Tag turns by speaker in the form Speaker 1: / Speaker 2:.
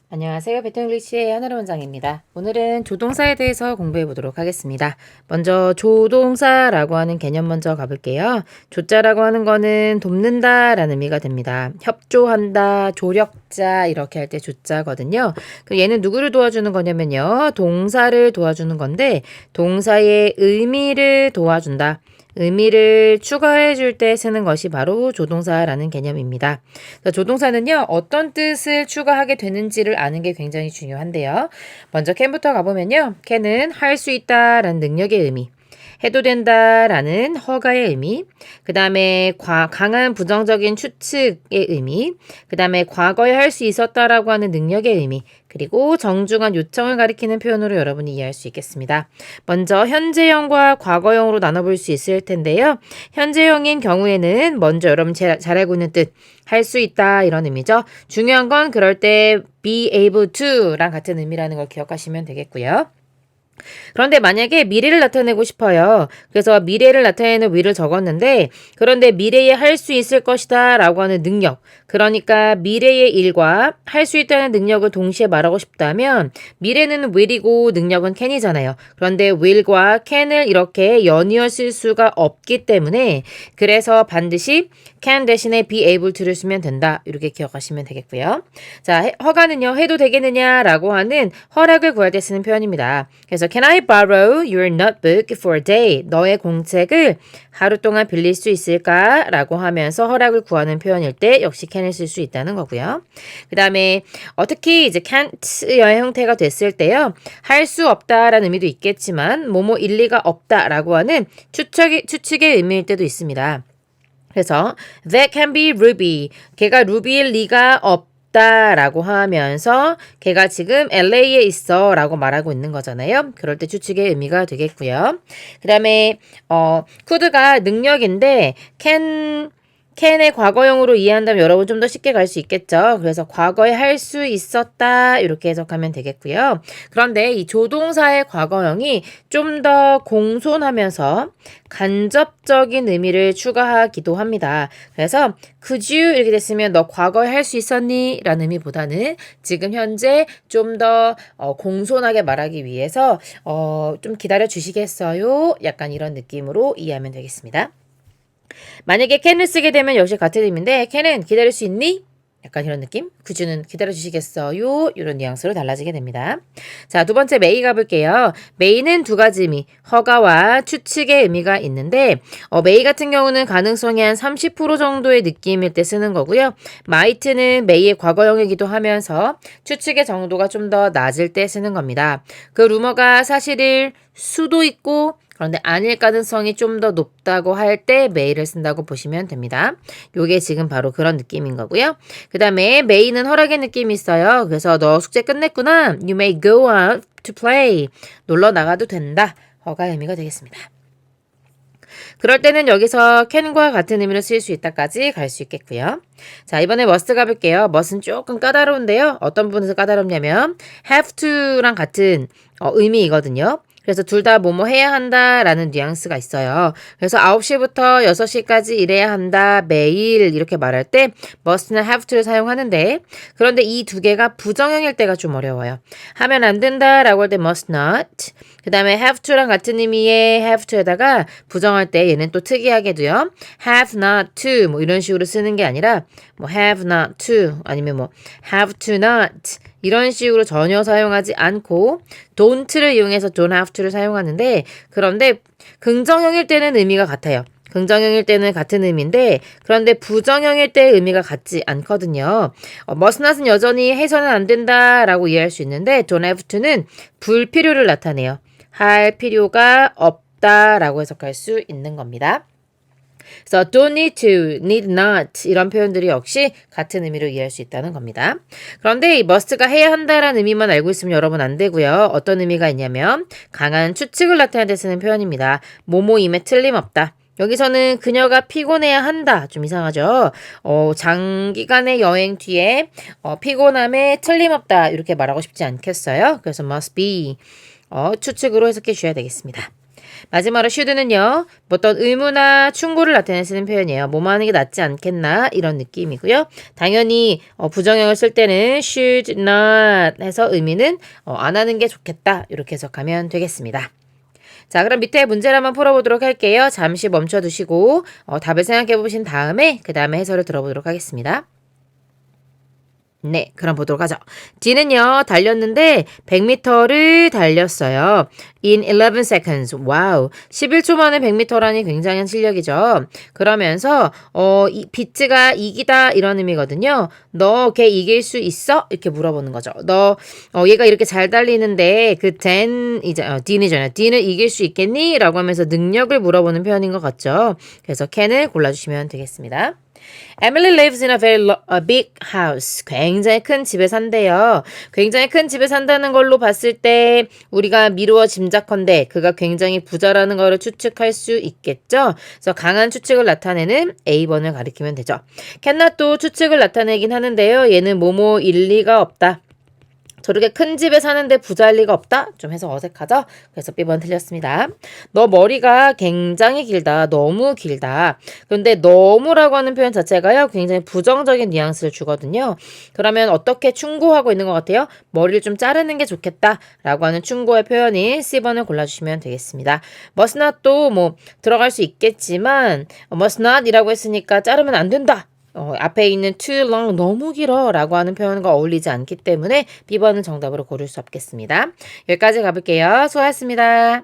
Speaker 1: 안녕하세요. 베트잉글리시의 하늘의 원장입니다. 오늘은 조동사에 대해서 공부해 보도록 하겠습니다. 먼저 조동사라고 하는 개념 먼저 가볼게요. 조자라고 하는 거는 돕는다 라는 의미가 됩니다. 협조한다, 조력자 이렇게 할 때 조자거든요. 얘는 누구를 도와주는 거냐면요. 동사를 도와주는 건데 동사의 의미를 도와준다. 의미를 추가해 줄 때 쓰는 것이 바로 조동사라는 개념입니다. 조동사는요, 어떤 뜻을 추가하게 되는지를 아는 게 굉장히 중요한데요. 먼저 can부터 가보면요. can은 할 수 있다라는 능력의 의미, 해도 된다라는 허가의 의미, 그 다음에 강한 부정적인 추측의 의미, 그 다음에 과거에 할 수 있었다라고 하는 능력의 의미, 그리고 정중한 요청을 가리키는 표현으로 여러분이 이해할 수 있겠습니다. 먼저 현재형과 과거형으로 나눠볼 수 있을 텐데요. 현재형인 경우에는 먼저 여러분 잘 알고 있는 뜻, 할 수 있다 이런 의미죠. 중요한 건 그럴 때 be able to랑 같은 의미라는 걸 기억하시면 되겠고요. 그런데 만약에 미래를 나타내고 싶어요. 그래서 미래를 나타내는 will을 적었는데 그런데 미래에 할 수 있을 것이다 라고 하는 능력, 그러니까 미래의 일과 할 수 있다는 능력을 동시에 말하고 싶다면 미래는 will이고 능력은 can이잖아요. 그런데 will과 can을 이렇게 연이어 쓸 수가 없기 때문에 그래서 반드시 can 대신에 be able to를 쓰면 된다. 이렇게 기억하시면 되겠고요. 자, 허가는요. 해도 되겠느냐라고 하는 허락을 구할 때 쓰는 표현입니다. 그래서 Can I borrow your notebook for a day? 너의 공책을 하루 동안 빌릴 수 있을까? 라고 하면서 허락을 구하는 표현일 때 역시 can을 쓸 수 있다는 거고요. 그 다음에 특히 이제 can't의 형태가 됐을 때요. 할 수 없다라는 의미도 있겠지만 뭐뭐 일리가 없다라고 하는 추측의 의미일 때도 있습니다. 그래서 that can be Ruby. 걔가 루비일 리가 없다라고 하면서 걔가 지금 LA에 있어 라고 말하고 있는 거잖아요. 그럴 때 추측의 의미가 되겠고요. 그 다음에 could가 능력인데 can의 과거형으로 이해한다면 여러분 좀 더 쉽게 갈 수 있겠죠. 그래서 과거에 할 수 있었다 이렇게 해석하면 되겠고요. 그런데 이 조동사의 과거형이 좀 더 공손하면서 간접적인 의미를 추가하기도 합니다. 그래서 could you 이렇게 됐으면 너 과거에 할 수 있었니? 라는 의미보다는 지금 현재 좀 더 공손하게 말하기 위해서 좀 기다려 주시겠어요? 약간 이런 느낌으로 이해하면 되겠습니다. 만약에 can을 쓰게 되면 역시 같은 의미인데 can은 기다릴 수 있니? 약간 이런 느낌? coul드는 기다려주시겠어요? 이런 뉘앙스로 달라지게 됩니다. 자, 두 번째 may 가볼게요. may는 두 가지 의미, 허가와 추측의 의미가 있는데 may 같은 경우는 가능성이 한 30% 정도의 느낌일 때 쓰는 거고요. might는 may의 과거형이기도 하면서 추측의 정도가 좀 더 낮을 때 쓰는 겁니다. 그 루머가 사실일 수도 있고 그런데 아닐 가능성이 좀 더 높다고 할 때 may를 쓴다고 보시면 됩니다. 요게 지금 바로 그런 느낌인 거고요. 그 다음에 may는 허락의 느낌이 있어요. 그래서 너 숙제 끝냈구나. You may go out to play. 놀러 나가도 된다. 허가의 의미가 되겠습니다. 그럴 때는 여기서 can과 같은 의미로 쓰일 수 있다까지 갈 수 있겠고요. 자, 이번에 must 가볼게요. must는 조금 까다로운데요. 어떤 부분에서 까다롭냐면 have to랑 같은 의미이거든요. 그래서 둘 다 뭐뭐 해야 한다라는 뉘앙스가 있어요. 그래서 9시부터 6시까지 일해야 한다. 매일 이렇게 말할 때 must나 have to를 사용하는데 그런데 이 두 개가 부정형일 때가 좀 어려워요. 하면 안 된다라고 할 때 must not. 그 다음에 have to랑 같은 의미의 have to에다가 부정할 때 얘는 또 특이하게도요. have not to 뭐 이런 식으로 쓰는 게 아니라 뭐 have not to 아니면 뭐 have to not 이런 식으로 전혀 사용하지 않고 don't를 이용해서 don't have to를 사용하는데 그런데 긍정형일 때는 의미가 같아요. 긍정형일 때는 같은 의미인데 그런데 부정형일 때 의미가 같지 않거든요. must not은 여전히 해서는 안 된다라고 이해할 수 있는데 don't have to는 불필요를 나타내요. 할 필요가 없다라고 해석할 수 있는 겁니다. 그래서 don't need to, need not 이런 표현들이 역시 같은 의미로 이해할 수 있다는 겁니다. 그런데 이 must가 해야 한다라는 의미만 알고 있으면 여러분 안 되고요. 어떤 의미가 있냐면 강한 추측을 나타낼 때 쓰는 표현입니다. 뭐뭐임에 틀림없다. 여기서는 그녀가 피곤해야 한다. 좀 이상하죠? 장기간의 여행 뒤에 피곤함에 틀림없다. 이렇게 말하고 싶지 않겠어요? 그래서 must be 추측으로 해석해 주셔야 되겠습니다. 마지막으로 should는요. 어떤 의무나 충고를 나타내 쓰는 표현이에요. 뭐뭐 하는 게 낫지 않겠나 이런 느낌이고요. 당연히 부정형을 쓸 때는 should not 해서 의미는 안 하는 게 좋겠다 이렇게 해석하면 되겠습니다. 자, 그럼 밑에 문제를 한번 풀어보도록 할게요. 잠시 멈춰두시고 답을 생각해 보신 다음에 그 다음에 해설을 들어보도록 하겠습니다. 네, 그럼 보도록 하죠. D는요, 달렸는데 100m를 달렸어요. In 11 seconds. 와우. 11초 만에 100m라니 굉장한 실력이죠. 그러면서 이 비트가 이기다 이런 의미거든요. 너 걔 이길 수 있어? 이렇게 물어보는 거죠. 너 얘가 이렇게 잘 달리는데 그 D는잖아요. D는 이길 수 있겠니? 라고 하면서 능력을 물어보는 표현인 것 같죠. 그래서 can을 골라주시면 되겠습니다. Emily lives in a big house. 굉장히 큰 집에 산대요. 굉장히 큰 집에 산다는 걸로 봤을 때 우리가 미루어 짐작컨대 그가 굉장히 부자라는 거를 추측할 수 있겠죠. 그래서 강한 추측을 나타내는 A번을 가리키면 되죠. 캔낫도 추측을 나타내긴 하는데요. 얘는 뭐뭐 일리가 없다. 저렇게 큰 집에 사는데 부자일 리가 없다? 좀 해서 어색하죠? 그래서 B번 틀렸습니다. 너 머리가 굉장히 길다. 너무 길다. 그런데 너무라고 하는 표현 자체가요. 굉장히 부정적인 뉘앙스를 주거든요. 그러면 어떻게 충고하고 있는 것 같아요? 머리를 좀 자르는 게 좋겠다. 라고 하는 충고의 표현인 C번을 골라주시면 되겠습니다. must not도 뭐 들어갈 수 있겠지만 must not 이라고 했으니까 자르면 안 된다. 앞에 있는 too long 너무 길어 라고 하는 표현과 어울리지 않기 때문에 B번은 정답으로 고를 수 없겠습니다. 여기까지 가볼게요. 수고하셨습니다.